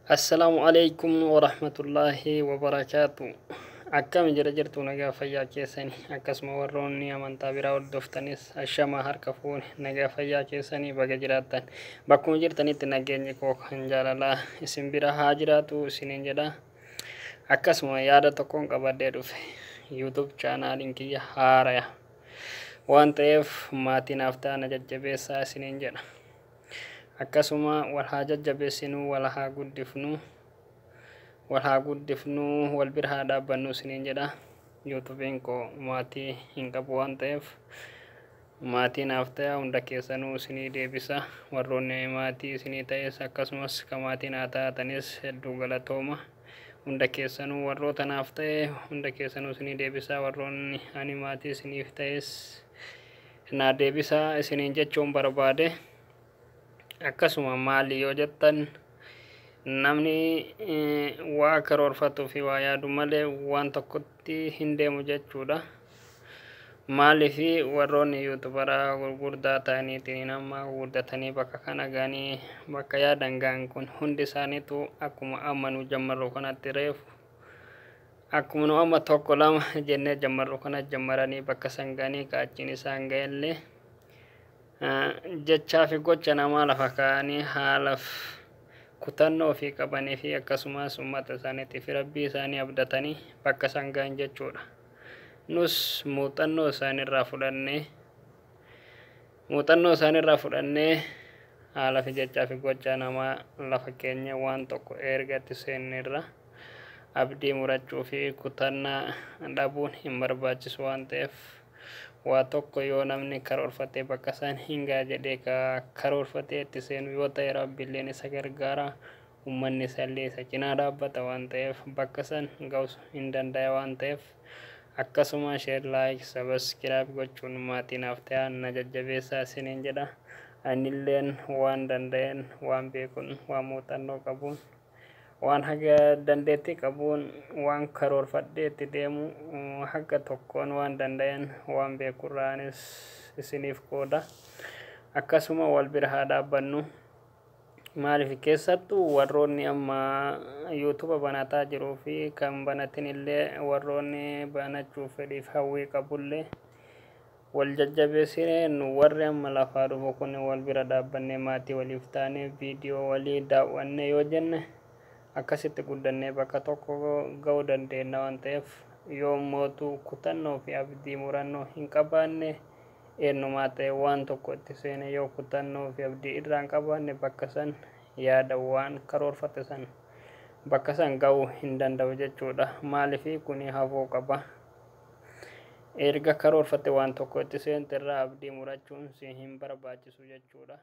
Assalamualaikum warahmatullahi wabarakatuh. Akkam jirtu nagaa fayyaa keessanii akkasuma warroonni amantaa biraa hordoftanis ashamaa harka fuune nagaa fayyaa keessanii baga jiraattan bakkuma jirtanitti nageenyi koo kan jaalalaa isin bira haa jiraatu isiniin jedha. Akkasuma yaada tokkoon qabadhee dhufe YouTube chaanaaliin kiyya haaraya waan ta'eef maatiin haftaana jajjabeessaa isiniin jedha. Akkasuma wal haa jajjabeessinuu wal haa guddifnuu wal bira haa dhaabbannu isiniin jedha. YouTubeen koo maatii hin qabu waan ta'eef maatiin haftaya hunda keessanuu isinii deebisa. Warroonni maatii isinii ta'es akkasumas ka maatiin haa taatanis hedduu galatooma. Hunda keessanuu warroota naaf ta'e hunda keessanuu isinii deebisa. Warroonni ani maatii isiniif ta'es naa deebisa isiniin jechuun barbaade. Akkasuma maali yoo jettan namni waa karoorfatuu fi waa yaadu malee waan tokkotti hin deemu jechuudha. Maaliif warroonni yuutubaraa gurguddaa ta'aniitiin amma gurguddatanii bakka kana ga'anii bakka yaadan ga'an kun hundi isaaniitu akkuma amanu jammarru kanatti reefu akkuma nu amma tokko lama jennee jammarru kana jammaranii bakka san ga'anii kaachiin isaan ga'ellee jechaa fi gocha namaa lafa kaa'anii haalaaf kutannoo fi qabanii fi akkasumas uummata isaaniitiif rabbii isaanii abdatanii bakka san ga'an jechuudha. Nus muuxannoo isaaniirraa fudhannee haala fi jechaa fi gocha namaa lafa keenya waan tokko ergatti seenirra abdii murachuu fi kutannaa dhabuun hin barbaachisu waan ta'eef waa tokko yoo namni karoorfatee bakka san hin ga'a jedhee karoorfatee itti seenu yoo ta'e rabbiilleen isa gargaara. Uummanni isallee isa cinaa dhaabbata waan ta'eef bakka san ga'us hin danda'a waan ta'eef akkasuma share like subscribe gochuun maatiin haftaya na jajjabeessaa isiniin jedha. Anilleen waan danda'een waan beekuun waan muuxannoo qabuun waan haga dandeettii qabuun waan karoorfadhee itti deemu haga tokkoon waan danda'een waan beekurraanis isiniif qooda. Akkasuma wal bira haa dhaabbannu. Maaliif keessattuu warroonni amma YouTube banataa jiruu fi kan banatin illee warroonni banachuu fedhiif hawwii qabullee wal jajjabeessinee nu warri amma lafaa dhufu kun wal bira dhaabbannee maatii waliif taanee viidiyoo walii daawwannee yoo jenne akkasitti guddannee bakka tokko ga'uu dandeenya waan ta'eef yoo mootuu kutannoo fi abdii murannoo hin qabaanne eenyumaa ta'e waan tokko itti seene yoo kutannoo fi abdii irraa hin qabaanne bakka san yaada waan karoorfate san bakka san ga'uu hin danda'u jechuudha. Maaliif kuni hafuu qaba. Erga karoorfate waan tokko itti seente irraa abdii murachuun si hin barbaachisu jechuudha.